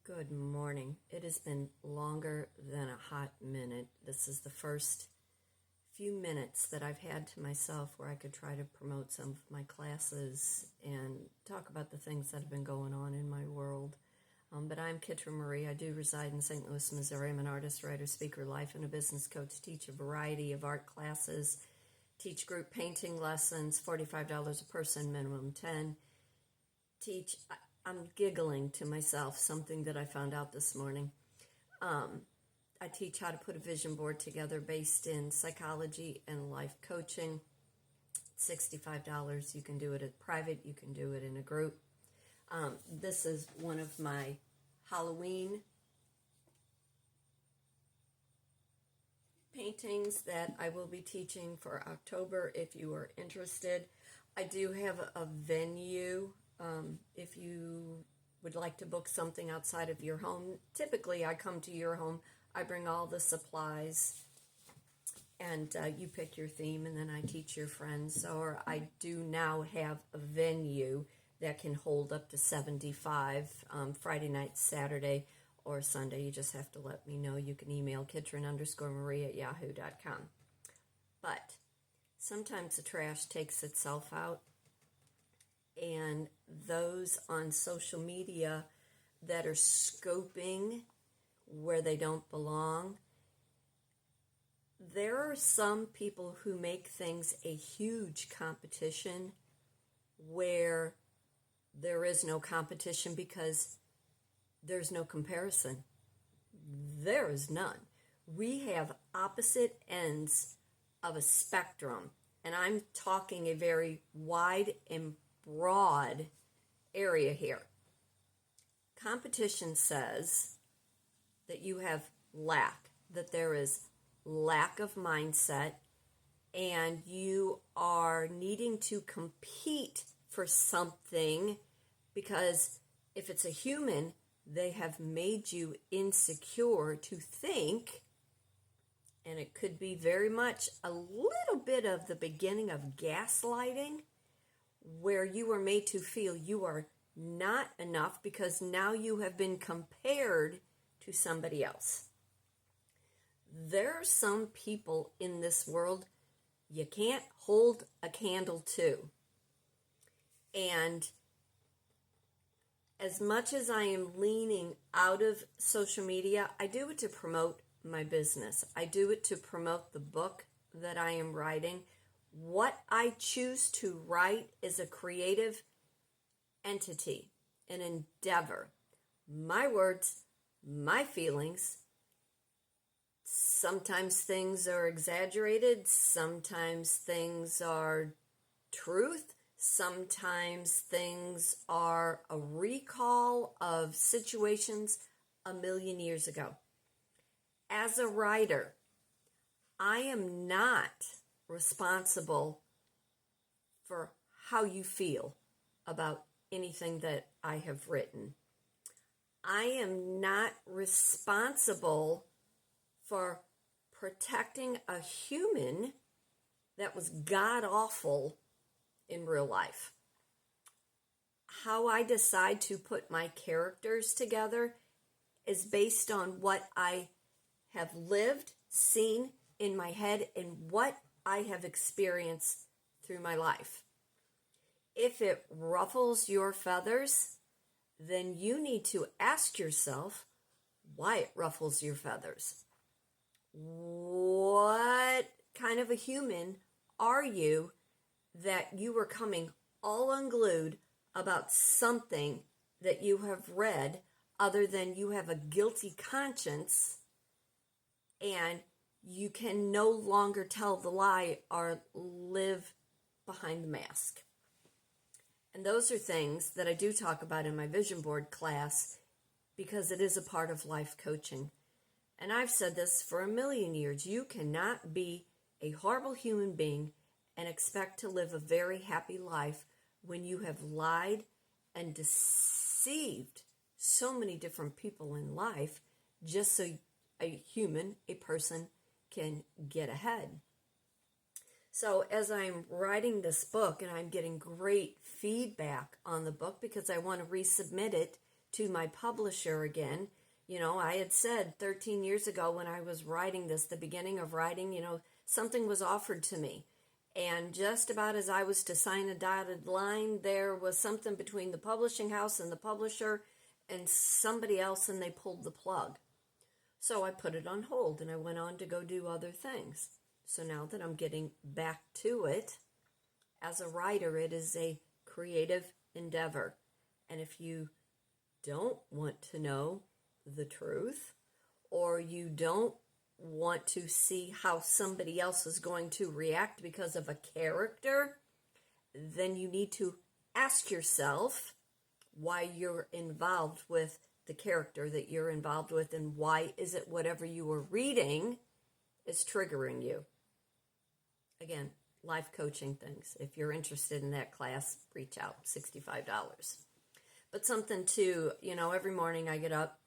Good morning. It has been longer than a hot minute. This is the first few minutes that I've had to myself where I could try to promote some of my classes and talk about the things that have been going on in my world. But I'm Kitryn Marie. I do reside in St. Louis, Missouri. I'm an artist, writer, speaker, life and a business coach, teach a variety of art classes, teach group painting lessons, $45 a person, minimum 10. I'm giggling to myself, something that I found out this morning. I teach how to put a vision board together based in psychology and life coaching. $65. You can do it at private. You can do it in a group. This is one of my Halloween paintings that I will be teaching for October if you are interested. I do have a venue. If you would like to book something outside of your home, typically I come to your home, I bring all the supplies, and you pick your theme, and then I teach your friends. Or I do now have a venue that can hold up to 75 Friday night, Saturday, or Sunday. You just have to let me know. You can email Kitryn_Marie@yahoo.com. But sometimes the trash takes itself out. And those on social media that are scoping where they don't belong, there are some people who make things a huge competition where there is no competition because there's no comparison. There is none. We have opposite ends of a spectrum, and I'm talking a very wide and broad area here. Competition says that you have lack, that there is lack of mindset, and you are needing to compete for something because if it's a human, they have made you insecure to think, and it could be very much a little bit of the beginning of gaslighting, where you are made to feel you are not enough because now you have been compared to somebody else. There are some people in this world you can't hold a candle to. And as much as I am leaning out of social media, I do it to promote my business. I do it to promote the book that I am writing. What I choose to write is a creative entity, an endeavor. My words, my feelings. Sometimes things are exaggerated. Sometimes things are truth. Sometimes things are a recall of situations a million years ago. As a writer, I am not responsible for how you feel about anything that I have written. I am not responsible for protecting a human that was god-awful in real life. How I decide to put my characters together is based on what I have lived, seen in my head, and what I have experienced through my life. If it ruffles your feathers, then you need to ask yourself why it ruffles your feathers. What kind of a human are you that you were coming all unglued about something that you have read, other than you have a guilty conscience and you can no longer tell the lie or live behind the mask? And those are things that I do talk about in my vision board class because it is a part of life coaching. And I've said this for a million years. You cannot be a horrible human being and expect to live a very happy life when you have lied and deceived so many different people in life just so a person can get ahead. So as I'm writing this book, and I'm getting great feedback on the book because I want to resubmit it to my publisher again. You know, I had said 13 years ago when I was writing this, the beginning of writing, you know, something was offered to me. And just about as I was to sign a dotted line, there was something between the publishing house and the publisher and somebody else, and they pulled the plug. So I put it on hold and I went on to go do other things. So now that I'm getting back to it, as a writer, it is a creative endeavor. And if you don't want to know the truth, or you don't want to see how somebody else is going to react because of a character, then you need to ask yourself why you're involved with the character that you're involved with, and why is it whatever you were reading is triggering you. Again, life coaching things. If you're interested in that class, reach out, $65. But something to, you know, every morning I get up,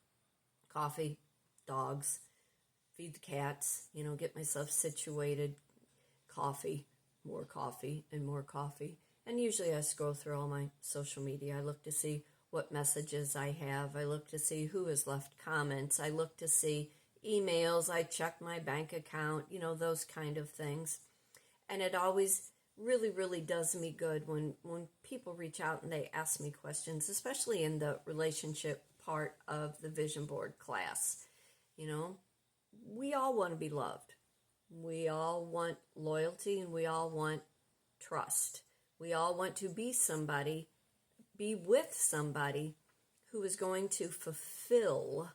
coffee, dogs, feed the cats, you know, get myself situated, coffee, and more coffee. And usually I scroll through all my social media. I look to see what messages I have. I look to see who has left comments. I look to see emails. I check my bank account, you know, those kind of things. And it always really, really does me good when people reach out and they ask me questions, especially in the relationship part of the vision board class. You know, we all want to be loved. We all want loyalty, and we all want trust. We all want to be with somebody who is going to fulfill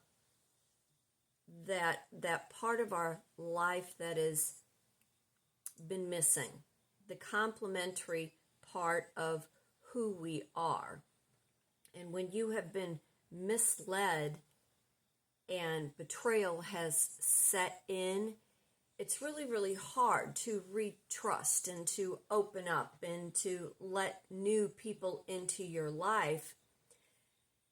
that part of our life that has been missing, the complementary part of who we are. And when you have been misled and betrayal has set in, it's really, really hard to retrust and to open up and to let new people into your life.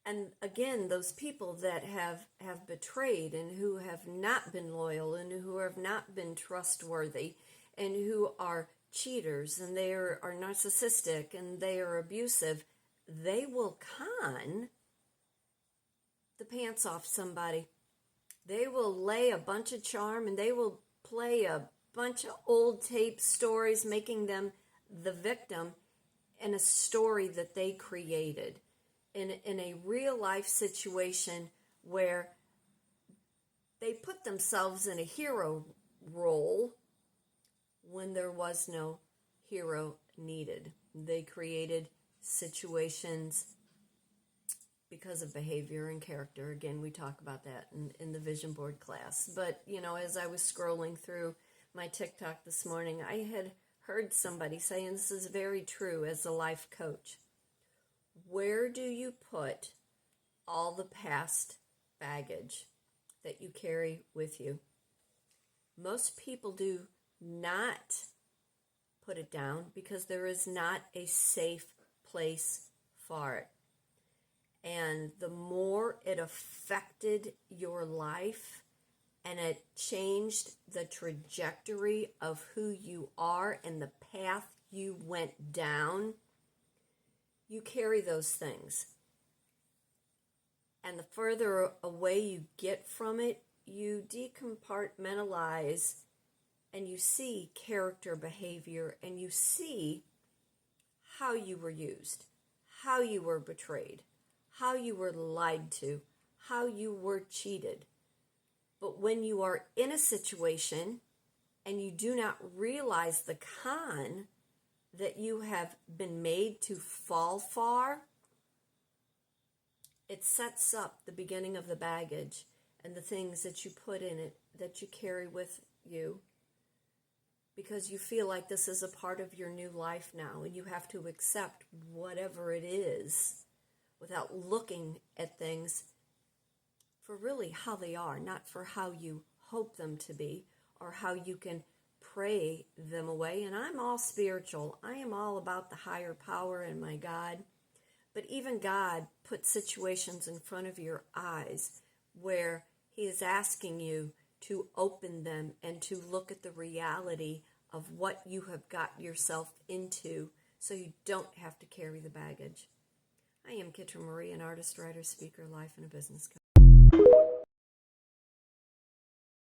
And again, those people that have betrayed and who have not been loyal and who have not been trustworthy and who are cheaters and they are narcissistic and they are abusive, they will con the pants off somebody. They will lay a bunch of charm and they will play a bunch of old tape stories, making them the victim in a story that they created in a real life situation where they put themselves in a hero role when there was no hero needed. They created situations because of behavior and character. Again, we talk about that in the vision board class. But, you know, as I was scrolling through my TikTok this morning, I had heard somebody say, and this is very true as a life coach, where do you put all the past baggage that you carry with you? Most people do not put it down because there is not a safe place for it. And the more it affected your life and it changed the trajectory of who you are and the path you went down, you carry those things. And the further away you get from it, you decompartmentalize and you see character, behavior, and you see how you were used, how you were betrayed, how you were lied to, how you were cheated. But when you are in a situation and you do not realize the con that you have been made to fall for, it sets up the beginning of the baggage and the things that you put in it, that you carry with you, because you feel like this is a part of your new life now and you have to accept whatever it is without looking at things for really how they are, not for how you hope them to be or how you can pray them away. And I'm all spiritual. I am all about the higher power and my God. But even God put situations in front of your eyes where he is asking you to open them and to look at the reality of what you have got yourself into so you don't have to carry the baggage. I am Kitryn Marie, an artist, writer, speaker, life, and a business coach.